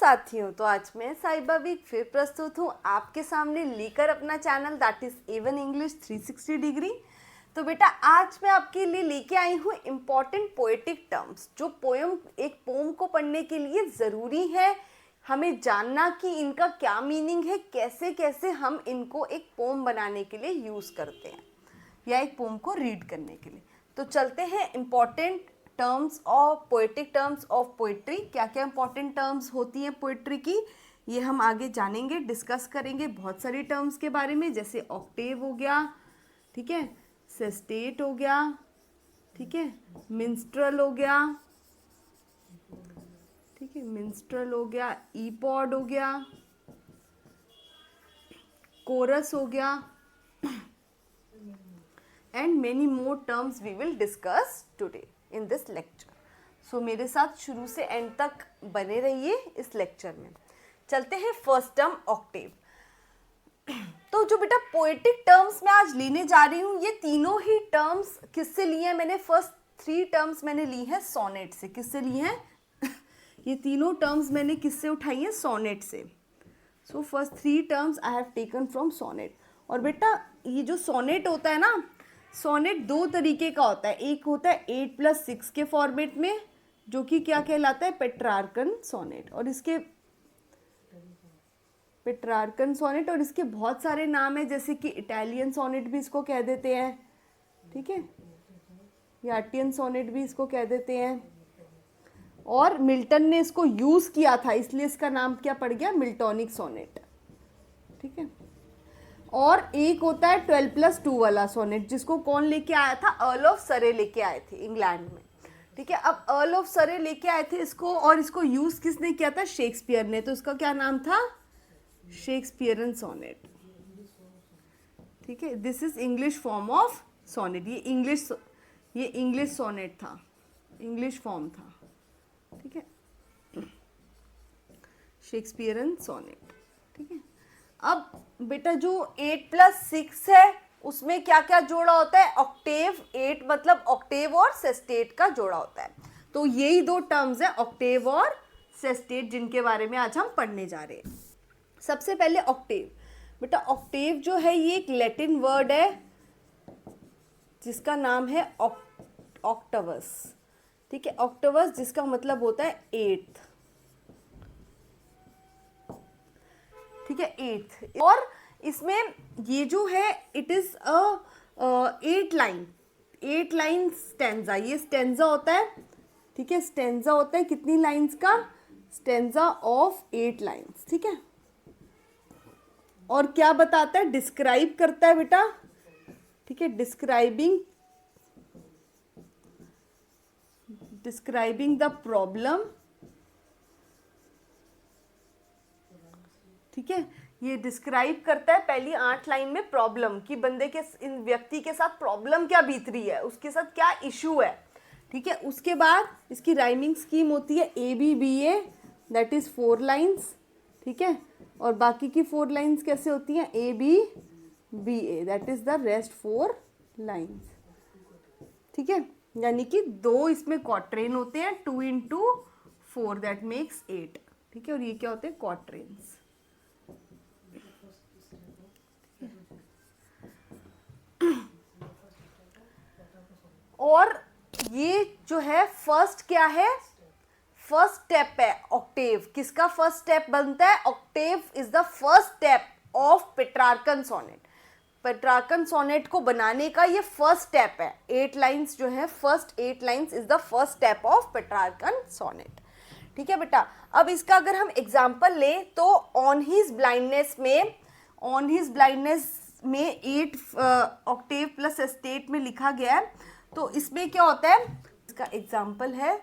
साथियों, तो आज मैं साइबा वीक फिर प्रस्तुत हूँ आपके सामने लेकर अपना channel that is Avon English 360 degree. तो बेटा आज मैं आपके लिए लेके आई हूँ इम्पॉर्टेंट पोएटिक टर्म्स जो एक पोम को पढ़ने के लिए ज़रूरी है हमें जानना कि इनका क्या मीनिंग है, कैसे कैसे हम इनको एक पोम बनाने के लिए यूज़ करते हैं या एक पोम को रीड करने के लिए। तो चलते हैं important terms of poetic terms of poetry. क्या क्या इंपॉर्टेंट टर्म्स होती हैं पोइट्री की, ये हम आगे जानेंगे, डिस्कस करेंगे बहुत सारी टर्म्स के बारे में, जैसे ऑक्टेव हो गया, ठीक है, सेस्टेट हो गया, ठीक है, मिंस्ट्रल हो गया, ठीक है, मिंस्ट्रल हो गया, ईपॉड हो गया, कोरस हो गया, and many more terms we will discuss today in this lecture. So मेरे साथ शुरू से एंड तक बने रहिए इस लेक्चर में। चलते हैं फर्स्ट टर्म ऑक्टेव। तो जो बेटा पोएटिक टर्म्स मैं आज लेने जा रही हूँ, ये तीनों ही टर्म्स किससे लिए हैं मैंने? फर्स्ट 3 टर्म्स मैंने ली हैं सोनेट से। किससे ली हैं? ये तीनों टर्म्स मैंने किससे उठाई हैं? सोनेट से। So first 3 terms I have taken from sonnet. और बेटा ये जो सोनेट होता है ना, सोनेट 2 तरीके का होता है। एक होता है 8+6 के फॉर्मेट में, जो कि क्या कहलाता है? Petrarchan sonnet. और इसके पेट्रार्कन सोनेट, और इसके बहुत सारे नाम हैं, जैसे कि इटालियन सोनेट भी इसको कह देते हैं, ठीक है, याटियन सोनेट भी इसको कह देते हैं। और मिल्टन ने इसको यूज किया था, इसलिए इसका नाम क्या पड़ गया? मिल्टोनिक सोनेट, ठीक है। और एक होता है 12+2 वाला सोनेट, जिसको कौन लेके आया था? अर्ल ऑफ सरे लेके आए थे इंग्लैंड में, ठीक है। अब अर्ल ऑफ सरे लेके आए थे इसको, और इसको यूज किसने किया था? शेक्सपियर ने। तो इसका क्या नाम था? शेक्सपियरन सोनेट, ठीक है। This is English form of sonnet. ये इंग्लिश सोनेट था, इंग्लिश फॉर्म था, ठीक है, शेक्सपियरन सोनेट, ठीक है। अब बेटा जो 8+6 है उसमें क्या क्या जोड़ा होता है? ऑक्टेव। 8 मतलब ऑक्टेव और सेस्टेट का जोड़ा होता है। तो यही 2 टर्म्स है, ऑक्टेव और सेस्टेट, जिनके बारे में आज हम पढ़ने जा रहे हैं। सबसे पहले ऑक्टेव। बेटा ऑक्टेव जो है ये एक लैटिन वर्ड है जिसका नाम है ऑक्टवस, ठीक है। ऑक्टवस जिसका मतलब होता है 8th, ठीक है, 8th। और इसमें ये जो है इट इज 8 लाइन स्टेंजा। ये स्टेंजा होता है, ठीक है, स्टेंजा होता है कितनी लाइंस का? स्टेंजा ऑफ 8 लाइंस, ठीक है। और क्या बताता है? डिस्क्राइब करता है बेटा, ठीक है, डिस्क्राइबिंग द प्रॉब्लम, ठीक है। ये डिस्क्राइब करता है पहली 8 लाइन में प्रॉब्लम की, बंदे के इन व्यक्ति के साथ प्रॉब्लम क्या बीत रही है, उसके साथ क्या इशू है, ठीक है। उसके बाद इसकी राइमिंग स्कीम होती है ABBA, दैट इज 4 लाइंस, ठीक है। और बाकी की 4 लाइंस कैसे होती हैं? ABBA, that is the rest 4 lines, ठीक है। यानी कि 2 इसमें क्वाट्रेन होते हैं, 2 × 4 दैट मेक्स 8, ठीक है। और ये क्या होते हैं? क्वाट्रेन्स। और ये जो है फर्स्ट क्या है? फर्स्ट स्टेप है ऑक्टेव। किसका फर्स्ट स्टेप बनता है? Octave is the first step of Petrarchan sonnet. Petrarchan sonnet को बनाने का ये फर्स्ट स्टेप है। 8 लाइंस जो है, first 8 lines is the first step of Petrarchan sonnet, ठीक है बेटा। अब इसका अगर हम एग्जाम्पल लें तो ऑन हिज ब्लाइंडनेस में 8 ऑक्टेव प्लस एस्टेट में लिखा गया है। तो इसमें क्या होता है? इसका एग्जाम्पल है,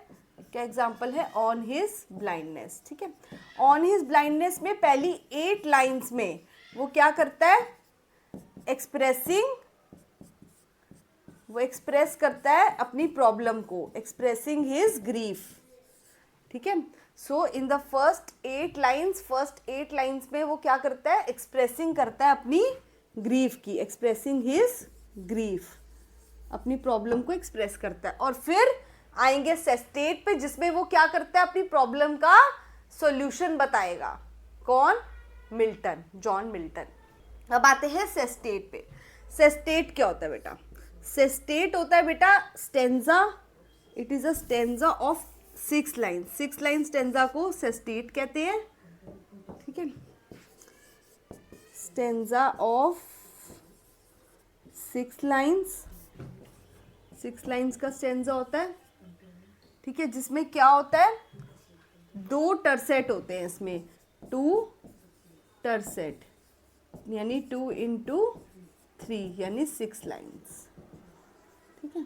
क्या एग्जाम्पल है? ऑन हिज ब्लाइंडनेस, ठीक है। ऑन हिज ब्लाइंडनेस में पहली 8 लाइंस में वो क्या करता है? वो एक्सप्रेस करता है अपनी प्रॉब्लम को, एक्सप्रेसिंग हिज ग्रीफ, ठीक है। सो इन द फर्स्ट 8 लाइंस में वो क्या करता है? एक्सप्रेसिंग करता है अपनी ग्रीफ की, एक्सप्रेसिंग हिज ग्रीफ, अपनी प्रॉब्लम को एक्सप्रेस करता है। और फिर आएंगे सेस्टेट पे, जिसमें वो क्या करता है? अपनी प्रॉब्लम का सॉल्यूशन बताएगा। कौन? Milton, John Milton. अब आते हैं सेस्टेट पे। सेस्टेट क्या होता है बेटा? सेस्टेट होता है बेटा stanza, it is a stanza of 6 lines. 6 line stanza को सेस्टेट कहते हैं, ठीक है। स्टेंजा ऑफ 6 लाइन्स, 6 लाइन्स का स्टेंजा होता है, ठीक है, जिसमें क्या होता है? 2 टर्सेट होते हैं इसमें, 2 टर्सेट, यानी 2 into 3 यानी 6 लाइन्स, ठीक है,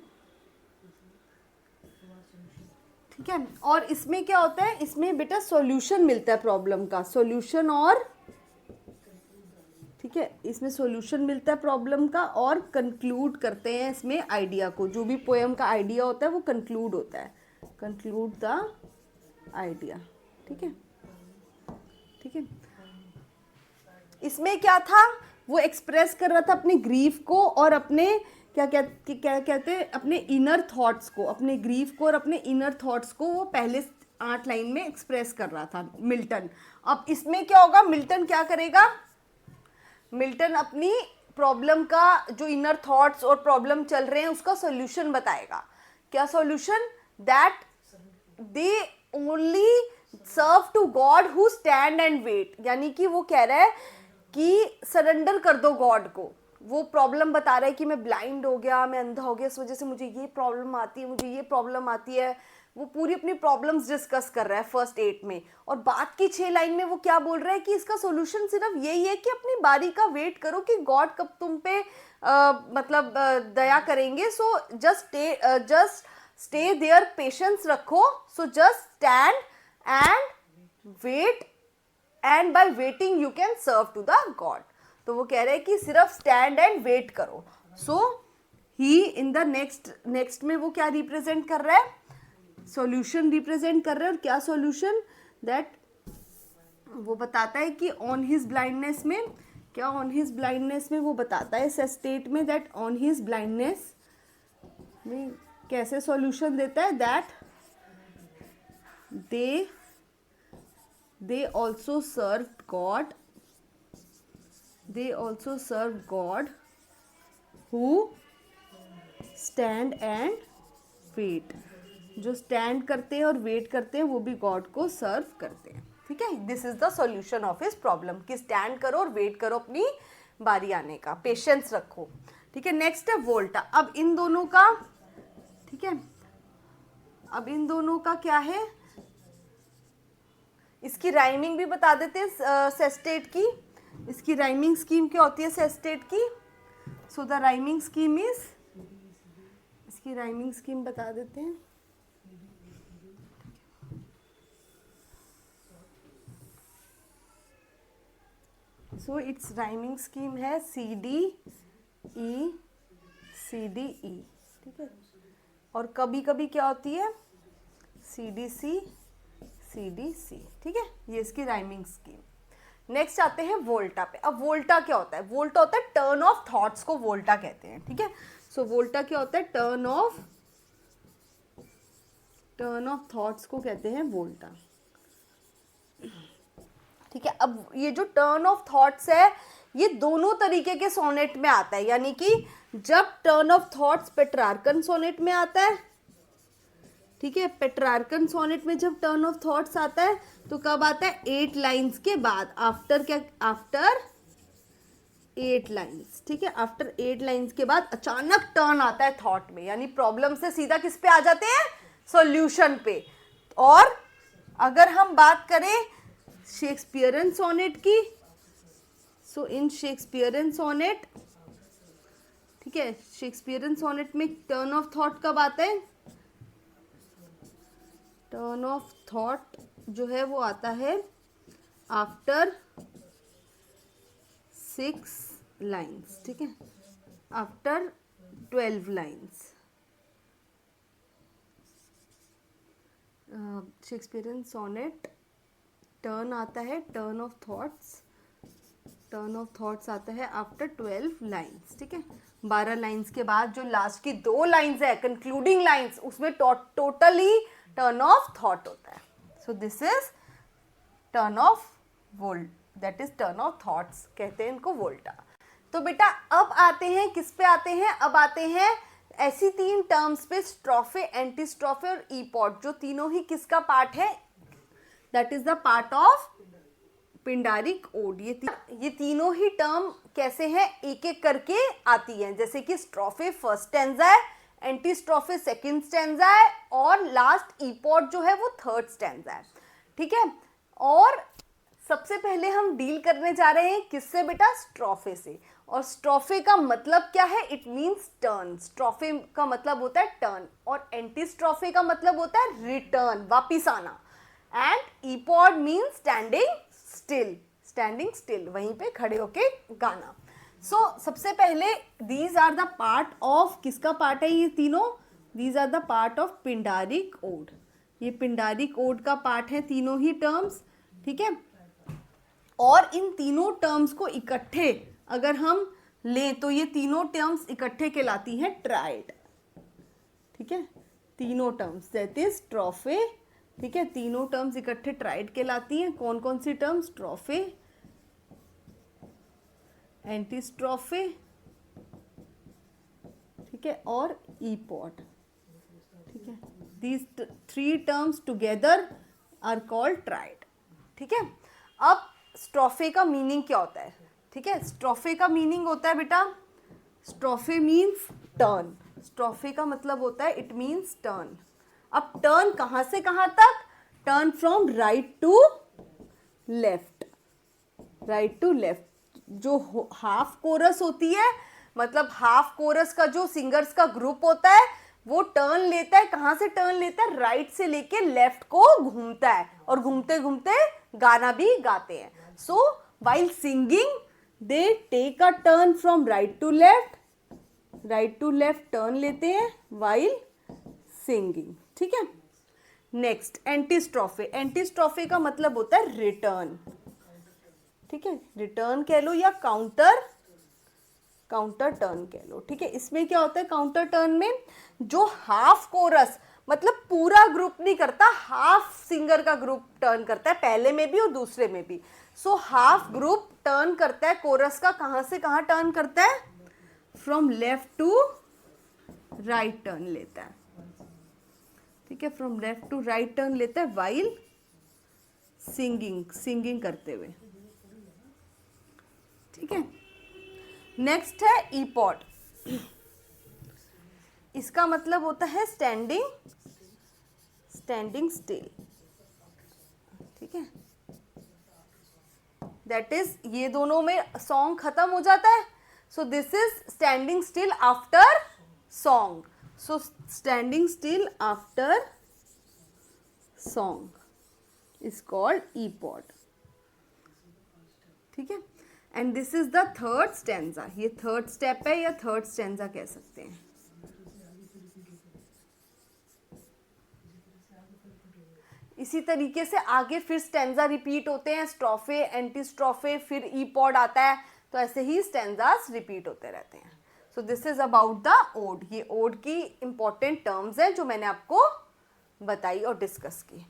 ठीक है। और इसमें क्या होता है? इसमें बेटा सॉल्यूशन मिलता है प्रॉब्लम का, सॉल्यूशन, और ठीक है, इसमें सॉल्यूशन मिलता है प्रॉब्लम का, और कंक्लूड करते हैं इसमें आइडिया को। जो भी पोएम का आइडिया होता है वो कंक्लूड होता है, कंक्लूड द आइडिया, ठीक है, ठीक है। इसमें क्या था? वो एक्सप्रेस कर रहा था अपने ग्रीफ को और अपने क्या कहते हैं, अपने इनर थॉट्स को, अपने ग्रीफ को और अपने इनर थॉट्स को वो पहले 8 लाइन में एक्सप्रेस कर रहा था मिल्टन। अब इसमें क्या होगा? मिल्टन क्या करेगा? मिल्टन अपनी प्रॉब्लम का जो इनर थॉट्स और प्रॉब्लम चल रहे हैं उसका सॉल्यूशन बताएगा। क्या solution? That they only serve to God who stand and wait, यानी कि वो कह रहा है कि सरेंडर कर दो गॉड को। वो प्रॉब्लम बता रहा है कि मैं ब्लाइंड हो गया, मैं अंधा हो गया, इस वजह से मुझे ये प्रॉब्लम आती है, मुझे ये प्रॉब्लम आती है। वो पूरी अपनी प्रॉब्लम्स डिस्कस कर रहा है फर्स्ट 8 में, और बाद की 6 लाइन में वो क्या बोल रहा है कि इसका सॉल्यूशन सिर्फ यही है कि अपनी बारी का वेट करो कि गॉड कब तुम पे दया करेंगे। So just stay there, patience रखो। So just stand and wait, and by waiting you can serve to the god. तो वो कह रहे हैं कि सिर्फ स्टैंड एंड वेट करो। सो ही इन द नेक्स्ट में वो क्या रिप्रेजेंट कर रहा है? सॉल्यूशन रिप्रेजेंट कर रहा है। और क्या सॉल्यूशन? दैट वो बताता है कि ऑन हिज ब्लाइंडनेस में, क्या ऑन हिज ब्लाइंडनेस में वो बताता है सेस्टेट में, दैट ऑन हिज ब्लाइंडनेस में कैसे सॉल्यूशन देता है? That they also served God, they also served God who stand and wait। जो स्टैंड करते हैं और वेट करते हैं वो भी गॉड को सर्व करते हैं, ठीक है। This is the solution of his problem कि स्टैंड करो और वेट करो अपनी बारी आने का, पेशेंस रखो, ठीक है। नेक्स्ट है वोल्टा। अब इन दोनों का, ठीक है, अब इन दोनों का क्या है? इसकी राइमिंग भी बता देते हैं सेस्टेट की। इसकी राइमिंग स्कीम क्या होती है सेस्टेट की? So the rhyming scheme is, इसकी राइमिंग स्कीम बता देते हैं। सो इट्स राइमिंग स्कीम है CD E CD E, ठीक है। और कभी कभी क्या होती है? CDC CDC, ठीक है। ये इसकी राइमिंग स्कीम। नेक्स्ट आते हैं वोल्टा पे। अब वोल्टा क्या होता है? वोल्टा होता है टर्न ऑफ थॉट्स को वोल्टा कहते हैं, ठीक है। सो वोल्टा क्या होता है? टर्न ऑफ थॉट्स को कहते हैं वोल्टा, ठीक है। अब ये जो टर्न ऑफ थॉट्स है ये दोनों तरीके के सोनेट में आता है, यानी कि जब turn of thoughts Petrarchan sonnet में आता है, ठीक है, पेट्रार्कन सोनेट में जब टर्न ऑफ थॉट्स आता है तो कब आता है? 8 लाइंस के बाद, आफ्टर क्या? आफ्टर 8 लाइंस, ठीक है। आफ्टर 8 लाइंस के बाद अचानक टर्न आता है थॉट में, यानी प्रॉब्लम से सीधा किस पे आ जाते हैं? सॉल्यूशन पे। और अगर हम बात करें शेक्सपियरन सोनेट की, सो इन शेक्सपियरन सोनेट, ठीक है, शेक्सपियरन सोनेट में टर्न ऑफ थॉट कब आता है? टर्न ऑफ थॉट जो है वो आता है आफ्टर 6 लाइन्स, ठीक है, after 12 lines. Shakespearean sonnet turn आता है, टर्न ऑफ थॉट्स आता है आफ्टर 12 लाइन्स, ठीक है। 12 लाइन्स के बाद जो लास्ट की 2 लाइन्स है, कंक्लूडिंग लाइन्स, उसमें टोटली टर्न ऑफ थॉट होता है। So this is turn off volt, that is turn of thoughts, कहते हैं इनको वोल्टा। तो बेटा अब आते हैं किस पे आते हैं, अब आते हैं ऐसी तीन टर्म्स पे, स्ट्रोफे, एंटीस्ट्रोफे और ईपॉड, जो तीनों ही किसका पार्ट है, that is the part of Pindaric ode. ये तीनों ही टर्म कैसे हैं, एक एक करके आती हैं, जैसे कि स्ट्रोफे फर्स्ट स्टैंजा है, एंटीस्ट्रोफे सेकंड स्टैंजा है, और लास्ट ईपॉड जो है वो थर्ड स्टैंजा है, ठीक है। और सबसे पहले हम डील करने जा रहे हैं किससे बेटा, स्ट्रोफे से। और स्ट्रोफे का मतलब क्या है, इट मीन्स टर्न, स्ट्रोफे का मतलब होता है टर्न, और एंटीस्ट्रोफे का मतलब होता है रिटर्न, वापिस आना, and epode means standing still, वहीं पे खड़े होके गाना। सबसे पहले these are the part of, किसका पार्ट है ये तीनों, these are the part of Pindaric ode, ये पिंडारिक ओड का पार्ट है तीनों ही टर्म्स, ठीक है। और इन तीनों टर्म्स को इकट्ठे अगर हम लें तो ये तीनों टर्म्स इकट्ठे कहलाती हैं ट्राइड, ठीक है, तीनों टर्म्स दैट इज स्ट्रोफे, ठीक है, तीनों टर्म्स इकट्ठे ट्राइड कहलाती हैं। कौन कौन सी टर्म्स, स्ट्रोफे, एंटीस्ट्रोफे, ठीक है, और ईपॉड, ठीक है, these three terms together are called triad, ठीक है। अब स्ट्रोफे का मीनिंग क्या होता है, ठीक है, स्ट्रोफे का मीनिंग होता है बेटा, स्ट्रोफे मीन्स टर्न, स्ट्रोफे का मतलब होता है इट मीन्स टर्न। अब टर्न कहां से कहां तक, turn from right to left, right to left, जो हाफ कोरस होती है, मतलब हाफ कोरस का जो सिंगर्स का ग्रुप होता है वो टर्न लेता है, कहां से टर्न लेता है, राइट से लेके लेफ्ट को घूमता है, और घूमते घूमते गाना भी गाते हैं। So while singing they take a turn from right to left turn लेते हैं वाइल सिंगिंग, ठीक है। नेक्स्ट एंटीस्ट्रोफे, एंटीस्ट्रोफे का मतलब होता है रिटर्न, ठीक है, रिटर्न कह लो या काउंटर टर्न कह लो, ठीक है। इसमें क्या होता है काउंटर टर्न में, जो हाफ कोरस, मतलब पूरा ग्रुप नहीं करता, हाफ सिंगर का ग्रुप टर्न करता है, पहले में भी और दूसरे में भी। सो हाफ ग्रुप टर्न करता है कोरस का, कहां से कहां टर्न करता है, from left to right turn लेता है, ठीक है, from left to right turn लेता है वाइल सिंगिंग करते हुए, ठीक है। नेक्स्ट है ईपॉड, इसका मतलब होता है स्टैंडिंग स्टिल, ठीक है, दैट इज ये दोनों में सॉन्ग खत्म हो जाता है, so this is standing still after song, so standing still after song is called epode, ठीक है। And this is the third stanza, ये थर्ड स्टेप है या थर्ड स्टैंजा कह सकते हैं। इसी तरीके से आगे फिर स्टैंजा रिपीट होते हैं, स्ट्रोफे, एंटीस्ट्रोफे, फिर ईपॉड आता है, तो ऐसे ही स्टैंजास रिपीट होते रहते हैं। So this is about the ode, ये ओड की इंपॉर्टेंट टर्म्स हैं जो मैंने आपको बताई और डिस्कस की,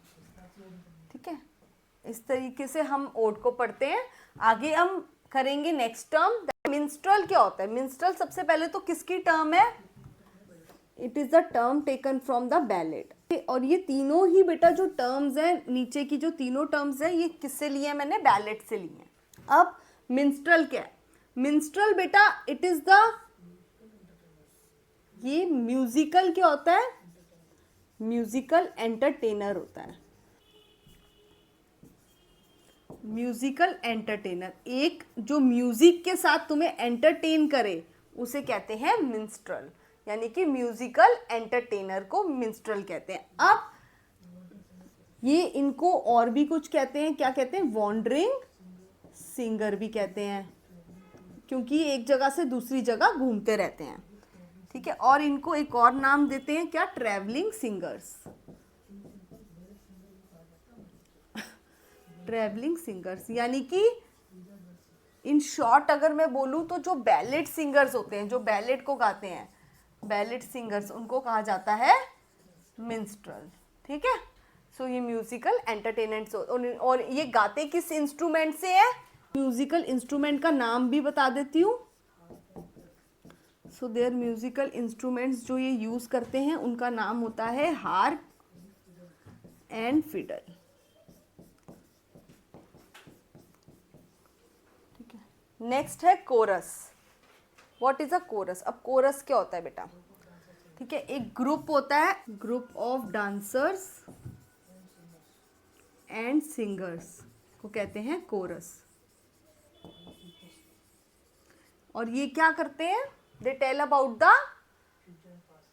ठीक है। इस तरीके से हम ओड को पढ़ते हैं। आगे हम करेंगे नेक्स्ट टर्म, मिंस्ट्रल क्या होता है। मिंस्ट्रल सबसे पहले तो किसकी टर्म है, it is the term taken from the ballad, और ये तीनों ही बेटा जो टर्म्स हैं, नीचे की जो तीनों टर्म्स हैं, ये किससे लिए हैं, मैंने बैलेड से लिए हैं। अब मिंस्ट्रल क्या है, मिंस्ट्रल बेटा इट इज द, ये म्यूजिकल क्या होता है, म्यूजिकल एंटरटेनर होता है, म्यूजिकल एंटरटेनर, एक जो म्यूजिक के साथ तुम्हें एंटरटेन करे उसे कहते हैं मिंस्ट्रल, यानी कि म्यूजिकल एंटरटेनर को मिंस्ट्रल कहते हैं। अब ये इनको और भी कुछ कहते हैं, क्या कहते हैं, वॉन्डरिंग सिंगर भी कहते हैं, क्योंकि एक जगह से दूसरी जगह घूमते रहते हैं, ठीक है। और इनको एक और नाम देते हैं क्या, ट्रैवलिंग सिंगर्स, ट्रैवलिंग सिंगर्स, यानी कि इन शॉर्ट अगर मैं बोलूं तो जो बैलेड सिंगर्स होते हैं, जो बैलेड को गाते हैं, बैलेड सिंगर्स, उनको कहा जाता है मिंस्ट्रल, ठीक है। सो ये म्यूजिकल एंटरटेनमेंट, और ये गाते किस इंस्ट्रूमेंट से है, म्यूजिकल इंस्ट्रूमेंट का नाम भी बता देती हूँ। सो देयर म्यूजिकल इंस्ट्रूमेंट्स जो ये यूज करते हैं उनका नाम होता है हार्प एंड फिडल। ठीक है, नेक्स्ट है chorus. What is a chorus? अब कोरस क्या होता है बेटा? ठीक है, एक ग्रुप होता है, group of dancers and singers को कहते हैं कोरस। और ये क्या करते हैं? They tell about the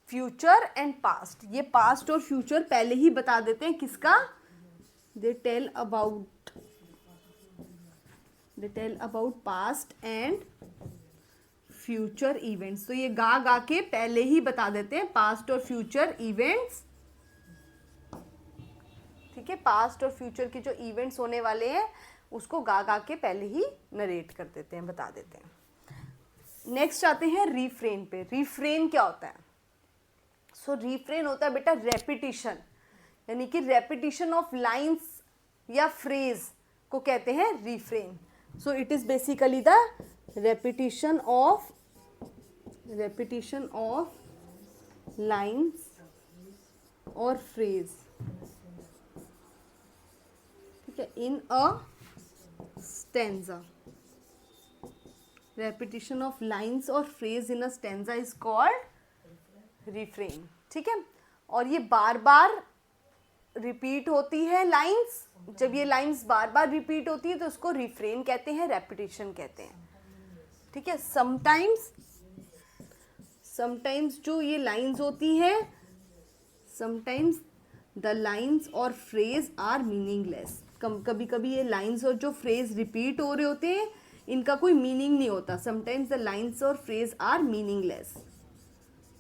future and past. ये पास्ट और फ्यूचर पहले ही बता देते हैं किसका? They tell about past and future events. तो ये गा गा के पहले ही बता देते हैं पास्ट और फ्यूचर इवेंट्स। ठीक है, पास्ट और फ्यूचर के जो इवेंट्स होने वाले हैं उसको गा गा के पहले ही नरेट कर देते हैं, बता देते हैं। नेक्स्ट आते हैं रिफ्रेन पे। रिफ्रेन क्या होता है? सो रिफ्रेन होता है बेटा रेपिटिशन, यानी कि रेपिटिशन ऑफ लाइंस या फ्रेज को कहते हैं refrain. So it is basically the repetition of lines और फ्रेज, ठीक है, इन अ स्टेंजा। रेपिटिशन ऑफ लाइंस और phrase in a stanza is called refrain. ठीक है, और ये बार बार रिपीट होती है लाइंस। जब ये लाइंस बार बार रिपीट होती है तो उसको रिफ्रेन कहते हैं, रेपिटिशन कहते हैं। ठीक है, समटाइम्स जो ये लाइंस होती हैं, समटाइम्स द लाइंस और फ्रेज आर मीनिंगलेस। कभी कभी ये लाइंस और जो फ्रेज रिपीट हो रहे होते हैं इनका कोई मीनिंग नहीं होता। समटाइम्स द लाइंस और फ्रेज आर मीनिंगलेस,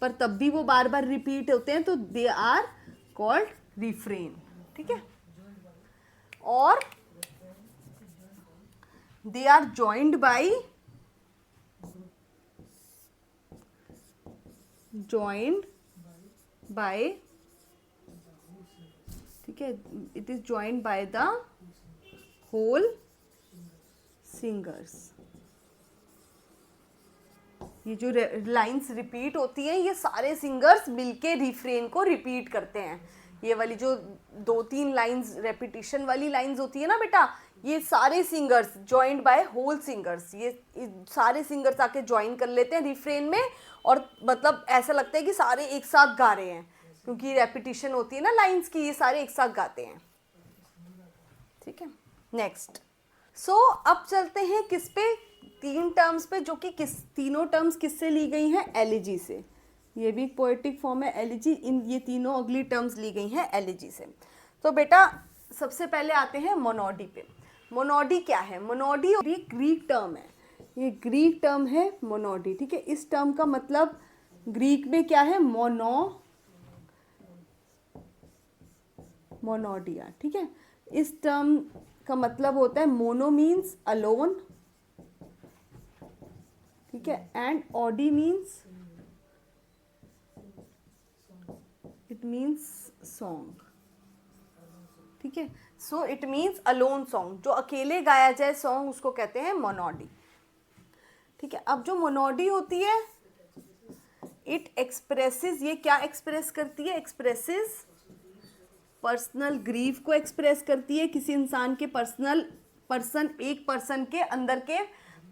पर तब भी वो बार बार रिपीट होते हैं तो दे आर कॉल्ड रिफ्रेन। ठीक है, और दे आर जॉइंड बाय ठीक है, it is joined by the whole singers. ये जो लाइंस रिपीट होती हैं ये सारे सिंगर्स मिलके रिफ्रेन को रिपीट करते हैं। ये वाली जो 2-3 लाइंस रेपिटिशन वाली लाइंस होती है ना बेटा, ये सारे singers joined by whole singers, ये सारे सिंगर्स आके ज्वाइन कर लेते हैं रिफ्रेन में, और मतलब ऐसा लगता है कि सारे एक साथ गा रहे हैं, क्योंकि रेपिटिशन होती है ना लाइंस की, ये सारे एक साथ गाते हैं। ठीक है, नेक्स्ट। सो अब चलते हैं किस पे? 3 टर्म्स पे, जो कि तीनों टर्म्स किससे ली गई हैं? एलिजी से। ये भी पोएटिक फॉर्म है एलिजी। इन ये तीनों अगली टर्म्स ली गई हैं एलिजी से। तो बेटा सबसे पहले आते हैं मोनोडी पे। मोनोडी क्या है? मोनोडी ये ग्रीक टर्म है, ये ग्रीक टर्म है मोनोडी। ठीक है, इस टर्म का मतलब ग्रीक में क्या है? मोनोडिया। ठीक है, इस टर्म का मतलब होता है मोनो मीन्स अलोन, ठीक है, and Audi means it means song. ठीक है, so it means alone song, जो अकेले गाया जाए सॉन्ग उसको कहते हैं मोनोडी। ठीक है, अब जो मोनोडी होती है इट एक्सप्रेसेस, ये क्या एक्सप्रेस करती है? एक्सप्रेसेस पर्सनल ग्रीफ को एक्सप्रेस करती है, किसी इंसान के एक पर्सन के अंदर के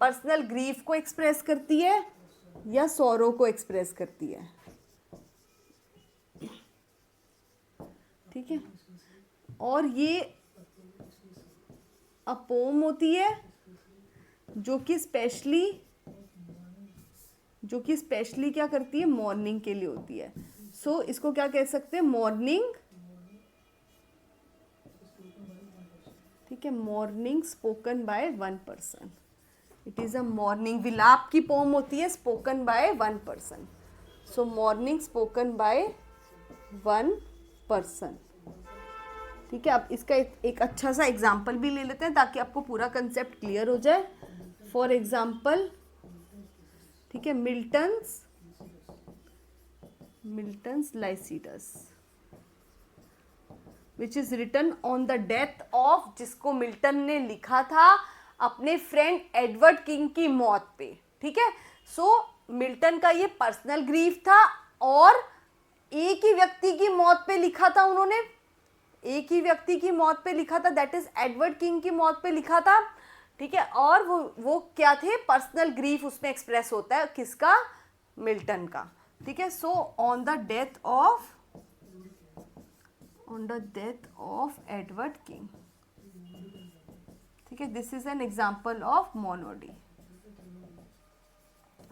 पर्सनल ग्रीफ को एक्सप्रेस करती है या सॉरो को एक्सप्रेस करती है। ठीक है, और ये अ पोम होती है जो कि स्पेशली क्या करती है? मॉर्निंग के लिए होती है। सो इसको क्या कह सकते हैं? मॉर्निंग। ठीक है, morning spoken by 1 person. It is a morning, विलाप की पोम होती है spoken by 1 person. So morning spoken by 1 person. ठीक है, अब इसका एक अच्छा सा एग्जाम्पल भी ले लेते हैं ताकि आपको पूरा कंसेप्ट क्लियर हो जाए। फॉर एग्जाम्पल, ठीक है, Milton's Lycidas. Which is written on the death of, जिसको मिल्टन ने लिखा था अपने फ्रेंड एडवर्ड किंग की मौत पे, ठीक है। सो मिल्टन का ये पर्सनल ग्रीफ था और एक ही व्यक्ति की मौत पे लिखा था उन्होंने, एक ही व्यक्ति की मौत पे लिखा था, दैट इज एडवर्ड किंग की मौत पे लिखा था, ठीक है। और वो क्या थे, पर्सनल ग्रीफ उसमें एक्सप्रेस होता है, किसका, मिल्टन का, ठीक है। So on the death of Edward King, ठीक है, this is an example of monody.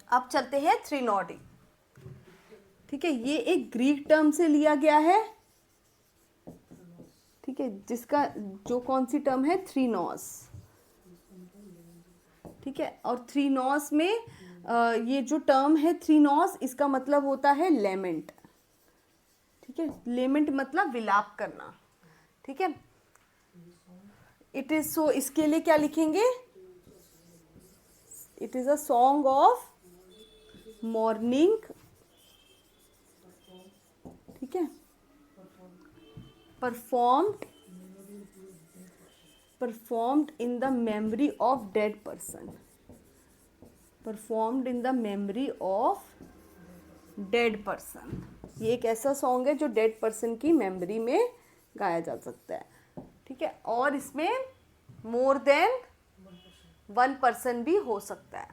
अब चलते हैं थ्रीनोडी, ठीक है। ये एक ग्रीक टर्म से लिया गया है, ठीक है, जिसका जो कौन सी टर्म है, थ्रीनोस, ठीक है। और थ्रीनोस में ये जो टर्म है थ्रीनोस, इसका मतलब होता है लेमेंट, ठीक है। लेमेंट मतलब विलाप करना, ठीक है। इट इज, सो इसके लिए क्या लिखेंगे, it is a song of morning, ठीक है, performed in the memory of dead person, performed in the memory of dead person। ये एक ऐसा सॉन्ग है जो डेड पर्सन की मेमोरी में गाया जा सकता है, ठीक है। और इसमें मोर देन 1 पर्सन भी हो सकता है,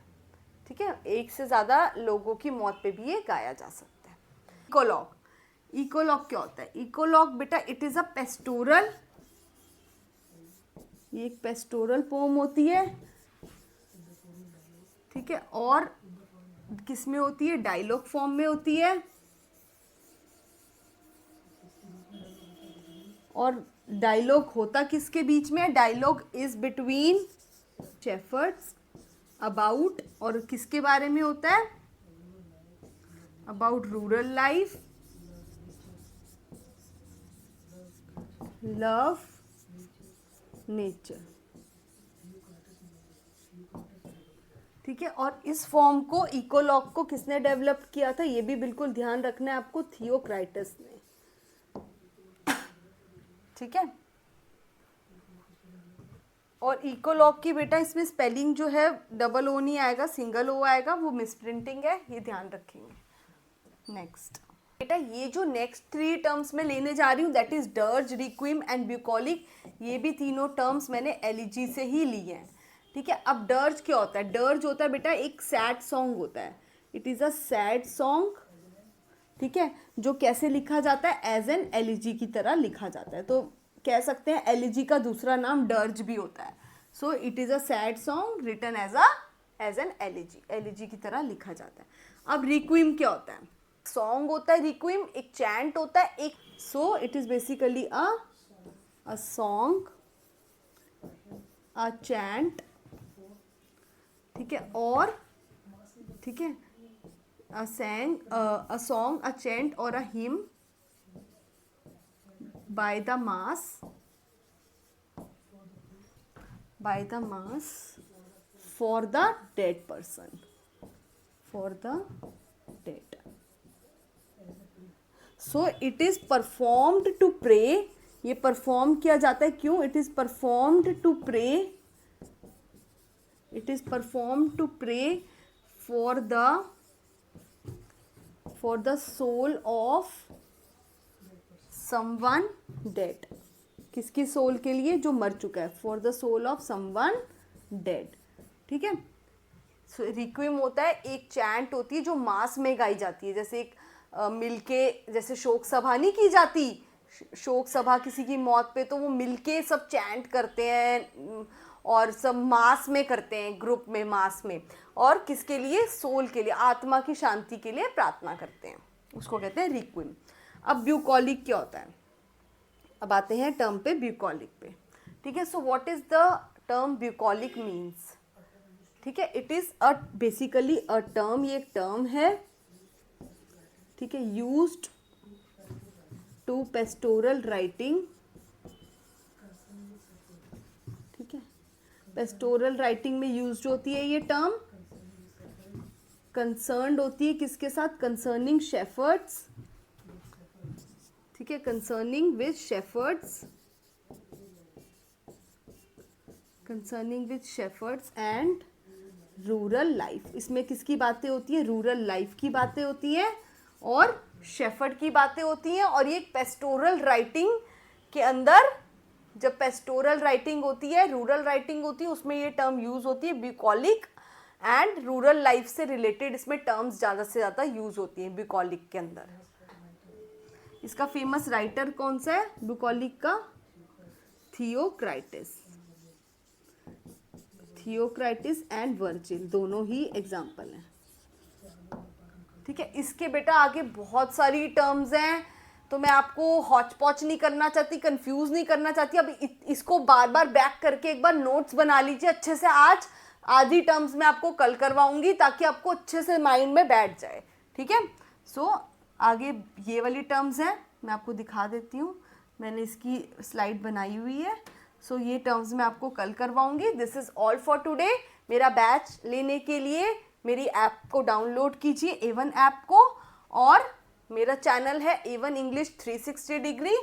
ठीक है, एक से ज़्यादा लोगों की मौत पे भी ये गाया जा सकता है। इकोलॉग, इकोलॉग क्या होता है, इकोलॉग बेटा इट इज़ अ पेस्टोरल, ये एक पेस्टोरल पोम होती है, ठीक है। और किस में होती है, डायलॉग फॉर्म में होती है, और डायलॉग होता किसके बीच में, dialogue is between shepherds about, और किसके बारे में होता है, about rural life, love, nature, ठीक है। और इस फॉर्म को, इकोलॉग को किसने डेवलप किया था, ये भी बिल्कुल ध्यान रखना है आपको, थियोक्राइटस ने, ठीक है। और इकोलॉग की बेटा इसमें स्पेलिंग जो है डबल ओ नहीं आएगा, सिंगल ओ आएगा, वो मिसप्रिंटिंग है, ये ध्यान रखेंगे। नेक्स्ट बेटा, ये जो नेक्स्ट 3 टर्म्स में लेने जा रही हूँ, that is dirge, Requiem and ब्यूकोलिक, ये भी तीनों टर्म्स मैंने एलिजी से ही लिए हैं, ठीक है। अब डर्ज क्या होता है, डर्ज होता है बेटा एक सैड सॉन्ग होता है, it is a sad song, ठीक है, जो कैसे लिखा जाता है, एज एन एलिजी की तरह लिखा जाता है, तो कह सकते हैं एलिजी का दूसरा नाम डर्ज भी होता है। So it is a sad song written as an elegy, elegy की तरह लिखा जाता है। अब रिक्विम क्या होता है, सॉन्ग होता है रिक्विम, एक चैंट होता है, एक, so it is basically a song, a chant, ठीक है, और ठीक है, अ सॉन्ग, अ चैंट और अ him by the mass for the dead person, for the dead, so it is performed to pray, ये परफॉर्म किया जाता है, क्यों, it is performed to pray, it is performed to pray for the soul of someone dead, किसकी soul के लिए, जो मर चुका है, for the soul of someone dead, ठीक है। रिक्विम होता है एक चैंट होती है जो मास में गाई जाती है, जैसे एक मिलके, जैसे शोक सभा नहीं की जाती, शोक सभा किसी की मौत पे तो वो मिलके सब चैंट करते हैं और सब मास में करते हैं, ग्रुप में, मास में, और किसके लिए, सोल के लिए, आत्मा की शांति के लिए प्रार्थना करते हैं, उसको कहते हैं रिक्विम। अब ब्यूकॉलिक क्या होता है, अब आते हैं टर्म पे, ब्यूकॉलिक पे, ठीक है। So what is the term bucolic means, ठीक है, it is a basically a term, ये एक टर्म है, ठीक है, यूज्ड टू पेस्टोरल राइटिंग, ठीक है, पेस्टोरल राइटिंग में यूज्ड होती है ये टर्म, कंसर्न्ड होती है किसके साथ, कंसर्निंग शेफर्ड्स, ठीक ठीक है, concerning with shepherd's and rural life. इसमें किसकी बातें होती है? रूरल लाइफ की बातें होती हैं और शेफर्ड की बातें होती हैं। और ये पेस्टोरल राइटिंग के अंदर, जब पेस्टोरल राइटिंग होती है, रूरल राइटिंग होती है, उसमें ये टर्म यूज होती है ब्यूकॉलिक एंड रूरल लाइफ से रिलेटेड इसमें टर्म्स ज़्यादा से ज़्यादा यूज होती हैं ब्यूकॉलिक के अंदर। इसका फेमस राइटर कौन सा है ब्यूकॉलिक का? थियोक्राइटिस एंड वर्जिल, दोनों ही एग्जाम्पल हैं। ठीक है, इसके बेटा आगे बहुत सारी टर्म्स हैं, तो मैं आपको हॉच पॉच नहीं करना चाहती, कंफ्यूज नहीं करना चाहती। अब इसको बार बार बैक करके एक बार नोट्स बना लीजिए अच्छे से। आज आधी टर्म्स मैं आपको कल करवाऊंगी ताकि आपको अच्छे से माइंड में बैठ जाए। ठीक है, सो आगे ये वाली टर्म्स हैं, मैं आपको दिखा देती हूँ, मैंने इसकी स्लाइड बनाई हुई है। सो ये टर्म्स मैं आपको कल करवाऊंगी। This is all for today. मेरा बैच लेने के लिए मेरी ऐप को डाउनलोड कीजिए, A1 ऐप को, और मेरा चैनल है A1 इंग्लिश 360 डिग्री।